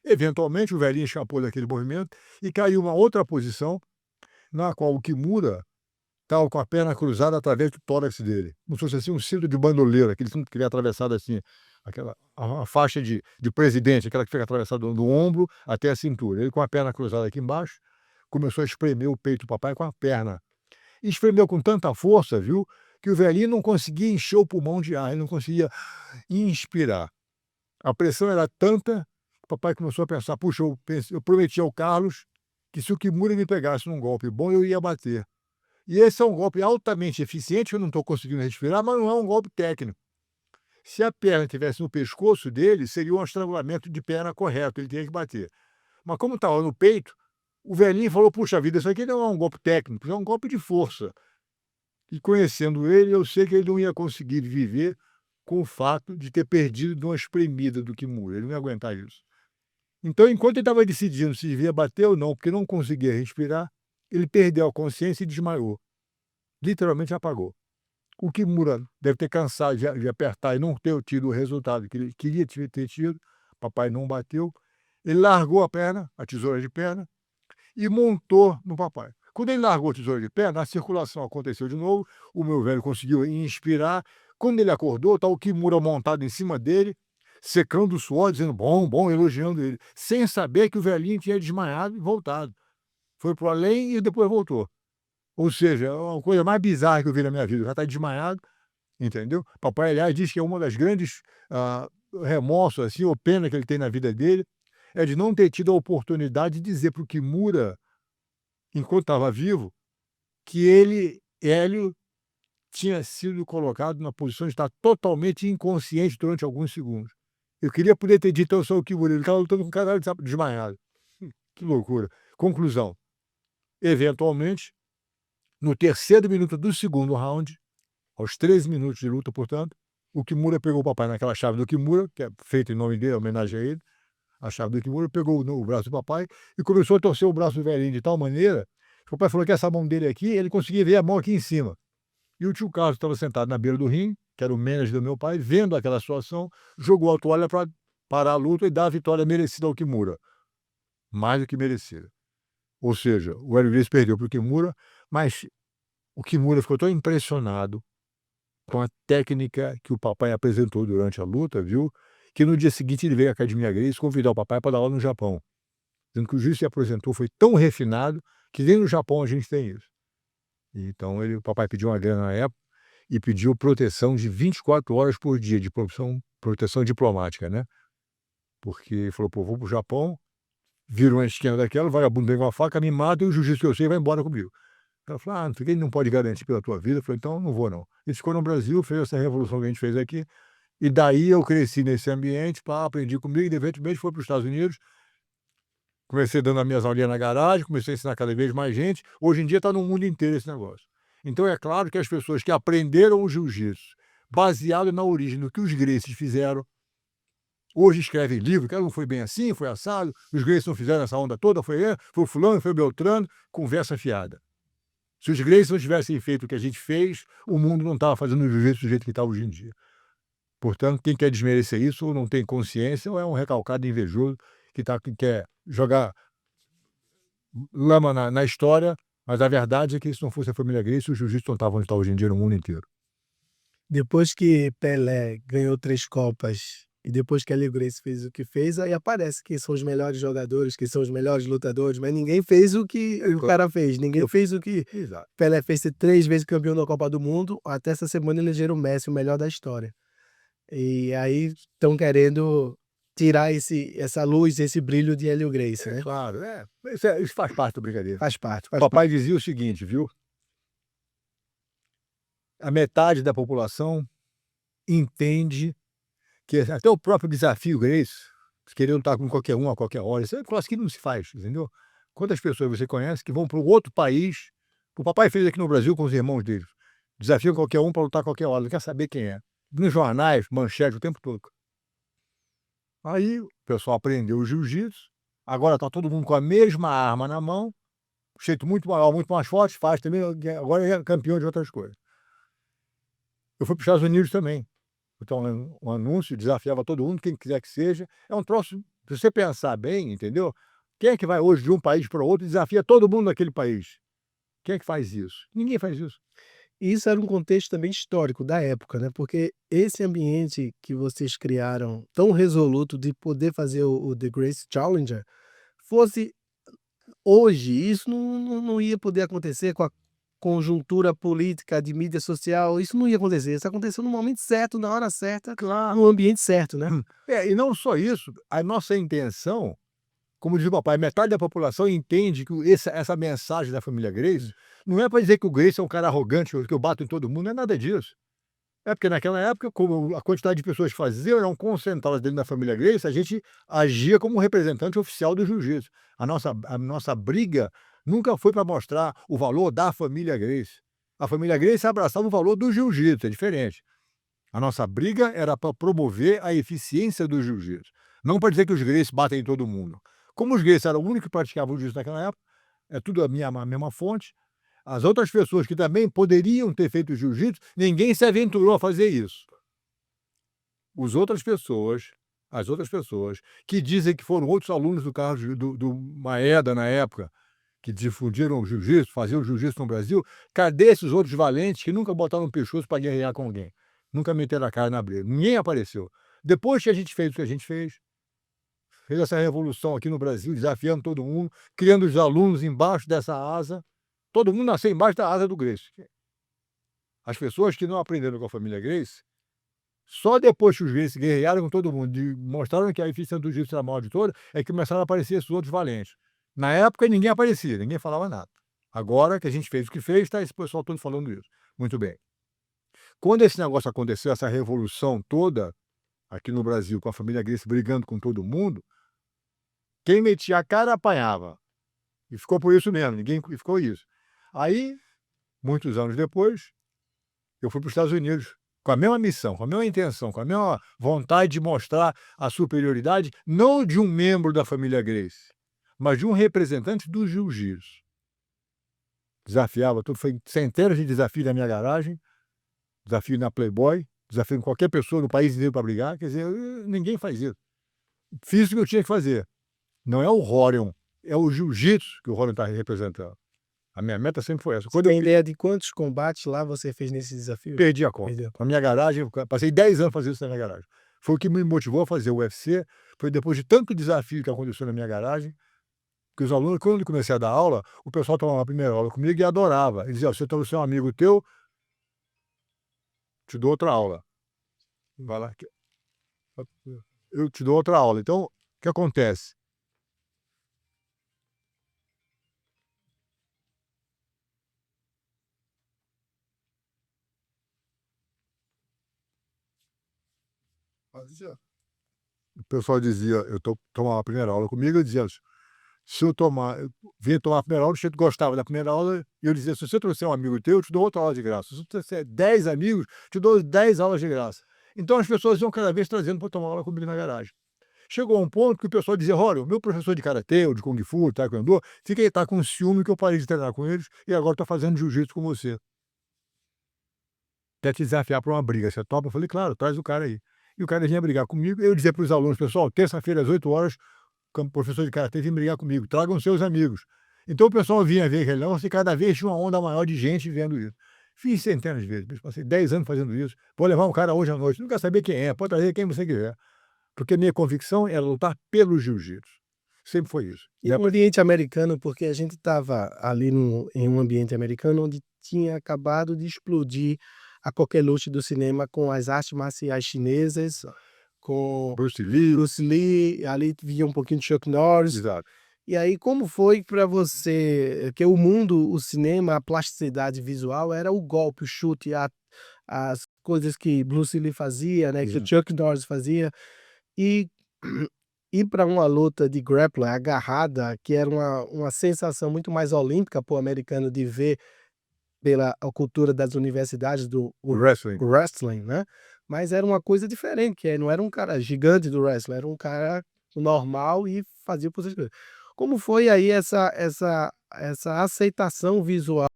Eventualmente, o velhinho escapou daquele movimento e caiu em uma outra posição, na qual o Kimura estava com a perna cruzada através do tórax dele, como se fosse assim um cinto de bandoleiro, aquele cinto que vem atravessado assim, aquela a faixa de presidente, aquela que fica atravessada do ombro até a cintura. Ele com a perna cruzada aqui embaixo, começou a espremer o peito do papai com a perna. E espremeu com tanta força, viu, que o velhinho não conseguia encher o pulmão de ar, ele não conseguia inspirar. A pressão era tanta, que o papai começou a pensar: "Puxa, eu prometi ao Carlos que se o Kimura me pegasse num golpe bom, eu ia bater. E esse é um golpe altamente eficiente, eu não estou conseguindo respirar, mas não é um golpe técnico. Se a perna estivesse no pescoço dele, seria um estrangulamento de perna correto, ele teria que bater. Mas como estava no peito, o velhinho falou: "Puxa vida, isso aqui não é um golpe técnico, é um golpe de força". E conhecendo ele, eu sei que ele não ia conseguir viver com o fato de ter perdido de uma espremida do Kimura, ele não ia aguentar isso. Então, enquanto ele estava decidindo se devia bater ou não, porque não conseguia respirar, ele perdeu a consciência e desmaiou. Literalmente apagou. O Kimura deve ter cansado de apertar e não ter tido o resultado que ele queria ter tido, papai não bateu, ele largou a perna, a tesoura de perna, e montou no papai. Quando ele largou a tesoura de perna, a circulação aconteceu de novo, o meu velho conseguiu inspirar. Quando ele acordou, está o Kimura montado em cima dele, secando o suor, dizendo bom, bom, elogiando ele, sem saber que o velhinho tinha desmaiado e voltado. Foi para o além e depois voltou. Ou seja, é uma coisa mais bizarra que eu vi na minha vida, o cara está desmaiado, entendeu? Papai, aliás, diz que é uma das grandes, remorsos, assim, ou pena que ele tem na vida dele, é de não ter tido a oportunidade de dizer para o Kimura, enquanto estava vivo, que ele, Hélio, tinha sido colocado na posição de estar totalmente inconsciente durante alguns segundos. Eu queria poder ter dito: "Eu sou o Kimura", ele estava lutando com um cara desmaiado. Que loucura. Conclusão, eventualmente, no terceiro minuto do segundo round, aos 13 minutos de luta, portanto, o Kimura pegou o papai naquela chave do Kimura, que é feita em nome dele, em homenagem a ele, a chave do Kimura, pegou no braço do papai e começou a torcer o braço do velhinho de tal maneira, que o papai falou que essa mão dele aqui, ele conseguia ver a mão aqui em cima. E o tio Carlos estava sentado na beira do ringue, que era o manager do meu pai, vendo aquela situação, jogou a toalha para parar a luta e dar a vitória merecida ao Kimura. Mais do que merecida. Ou seja, o Hélio Gracie perdeu para o Kimura, mas o Kimura ficou tão impressionado com a técnica que o papai apresentou durante a luta, viu, que no dia seguinte ele veio à Academia Gracie convidar o papai para dar aula no Japão, dizendo que o jiu-jitsu que apresentou foi tão refinado que nem no Japão a gente tem isso. Então o papai pediu uma grana na época e pediu proteção de 24 horas por dia, de proteção diplomática, né, porque falou: "Pô, vou para o Japão, vira uma esquina daquela, o vagabundo vem com a faca, me mata e o jiu-jitsu que eu sei vai embora comigo". Ela falou: "Ah, não sei o quê, ele não pode garantir pela tua vida". Eu falei: "Então não vou não". Ele ficou no Brasil, fez essa revolução que a gente fez aqui, e daí eu cresci nesse ambiente, pá, aprendi comigo e de repente foi para os Estados Unidos, comecei dando as minhas aulinhas na garagem, comecei a ensinar cada vez mais gente, hoje em dia está no mundo inteiro esse negócio. Então é claro que as pessoas que aprenderam o jiu-jitsu, baseado na origem do que os Gracies fizeram, hoje escrevem livro, que não foi bem assim, foi assado, os Gracies não fizeram essa onda toda, foi o fulano, foi o Beltrano, conversa fiada. Se os Gracies não tivessem feito o que a gente fez, o mundo não estava fazendo o jiu-jitsu do jeito que está hoje em dia. Portanto, quem quer desmerecer isso ou não tem consciência ou é um recalcado invejoso que quer jogar lama na história, mas a verdade é que se não fosse a família Gracie, o jiu-jitsu não estava onde está hoje em dia no mundo inteiro. Depois que Pelé ganhou 3 copas e depois que Hélio Gracie fez o que fez, aí aparece que são os melhores jogadores, que são os melhores lutadores, mas ninguém fez o que o Cla cara fez, ninguém eu fez o que Exato. Pelé fez, ser 3 vezes campeão da Copa do Mundo, até essa semana elegeram o Messi o melhor da história. E aí estão querendo tirar essa luz, esse brilho de Hélio Gracie, É né. claro, isso faz parte da brincadeira. Faz parte, faz parte. Papai dizia o seguinte, viu, a metade da população entende que até o próprio desafio Gracie, querer lutar com qualquer um a qualquer hora, isso é um negócio que não se faz, entendeu. Quantas pessoas você conhece que vão para um outro país, o papai fez aqui no Brasil com os irmãos dele, desafiam qualquer um para lutar a qualquer hora, não quer saber quem é. Nos jornais, manchete o tempo todo. Aí o pessoal aprendeu o jiu-jitsu, agora está todo mundo com a mesma arma na mão, jeito muito maior, muito mais forte, faz também, agora é campeão de outras coisas. Eu fui para os Estados Unidos também, então um anúncio, desafiava todo mundo, quem quiser que seja, é um troço Se você pensar bem, entendeu? Quem é que vai hoje de um país para outro e desafia todo mundo naquele país? Quem é que faz isso? Ninguém faz isso. E isso era um contexto também histórico da época, né, porque esse ambiente que vocês criaram tão resoluto de poder fazer o The Grace Challenger, fosse hoje, isso não ia poder acontecer com a conjuntura política de mídia social, isso não ia acontecer, isso aconteceu no momento certo, na hora certa, Claro. no ambiente certo, né. E não só isso, a nossa intenção, como diz o papai, metade da população entende que essa mensagem da família Grace não é para dizer que o Grace é um cara arrogante, que eu bato em todo mundo, não é nada disso. É porque naquela época, como a quantidade de pessoas que faziam eram concentradas dentro da família Grace, a gente agia como um representante oficial do jiu-jitsu. A nossa briga nunca foi para mostrar o valor da família Grace. A família Grace abraçava o valor do jiu-jitsu, é diferente. A nossa briga era para promover a eficiência do jiu-jitsu, não para dizer que os Gracie batem em todo mundo. Como os Gracie eram o único que praticavam jiu-jitsu naquela época, é tudo a mesma fonte, as outras pessoas que também poderiam ter feito jiu-jitsu, ninguém se aventurou a fazer isso. As outras pessoas que dizem que foram outros alunos do Carlos do Maeda na época, que difundiram o jiu-jitsu, faziam jiu-jitsu no Brasil, cadê esses outros valentes que nunca botaram o pescoço para guerrear com alguém? Nunca meteram a cara na briga, ninguém apareceu. Depois que a gente fez o que a gente fez essa revolução aqui no Brasil, desafiando todo mundo, criando os alunos embaixo dessa asa, todo mundo nasceu embaixo da asa do Gracie. As pessoas que não aprenderam com a família Gracie, só depois que os Gracie guerrearam com todo mundo e mostraram que a eficiência do jiu-jitsu era a maior de todas, é que começaram a aparecer esses outros valentes. Na época ninguém aparecia, ninguém falava nada. Agora que a gente fez o que fez, está esse pessoal todo falando isso. Muito bem. Quando esse negócio aconteceu, essa revolução toda, aqui no Brasil, com a família Gracie brigando com todo mundo, quem metia a cara apanhava. E ficou por isso mesmo, ninguém e ficou isso. Aí, muitos anos depois, eu fui para os Estados Unidos com a mesma missão, com a mesma intenção, com a mesma vontade de mostrar a superioridade, não de um membro da família Gracie, mas de um representante do jiu-jitsu. Desafiava tudo, foi centenas de desafios na minha garagem, desafio na Playboy, desafio em qualquer pessoa no país inteiro para brigar, quer dizer, ninguém faz isso. Fiz o que eu tinha que fazer. Não é o Rorion, é o jiu-jitsu que o Rorion está representando. A minha meta sempre foi essa. Você tem ideia de quantos combates lá você fez nesse desafio? Perdi a conta. Perdeu. Na minha garagem, eu passei 10 anos fazendo isso na minha garagem. Foi o que me motivou a fazer o UFC, foi depois de tanto desafio que aconteceu na minha garagem, que os alunos, quando eu comecei a dar aula, o pessoal tomava a primeira aula comigo e adorava. Ele dizia: "Se eu trouxer um amigo teu, te dou outra aula. Vai lá que eu te dou outra aula". Então, o que acontece? O pessoal dizia, tomava a primeira aula comigo, eu dizia: "Se eu vinha tomar a primeira aula, o sujeito gostava da primeira aula", e eu dizia: "Se você trouxer um amigo teu, eu te dou outra aula de graça. Se você trouxer 10 amigos, te dou 10 aulas de graça". Então as pessoas iam cada vez trazendo para tomar aula comigo na garagem. Chegou um ponto que o pessoal dizia: "Olha, o meu professor de karatê ou de kung fu, taekwondo, tá com ciúme que eu parei de treinar com eles e agora estou fazendo jiu-jitsu com você. Quer te desafiar para uma briga, você topa?" Eu falei: "Claro, traz o cara aí". E o cara vinha brigar comigo, eu dizia para os alunos: "Pessoal, terça-feira às 8 horas, como professor de karatê vem brigar comigo, tragam seus amigos". Então o pessoal vinha ver aquele negócio e cada vez tinha uma onda maior de gente vendo isso. Fiz centenas de vezes, passei 10 anos fazendo isso. Vou levar um cara hoje à noite, não quer saber quem é, pode trazer quem você quiser. Porque minha convicção era lutar pelo jiu-jitsu. Sempre foi isso. E no ambiente americano, porque a gente estava ali em um ambiente americano onde tinha acabado de explodir a coqueluche do cinema com as artes marciais chinesas, com Bruce Lee. Bruce Lee, ali vinha um pouquinho de Chuck Norris. Exato. E aí como foi para você que o mundo, o cinema, a plasticidade visual era o golpe, o chute, as coisas que Bruce Lee fazia, né, que o Chuck Norris fazia, e ir para uma luta de grappling, agarrada, que era uma sensação muito mais olímpica para o americano de ver pela a cultura das universidades O wrestling. o wrestling, né, mas era uma coisa diferente, que não era um cara gigante do wrestling, era um cara normal e fazia posições. Como foi aí essa aceitação visual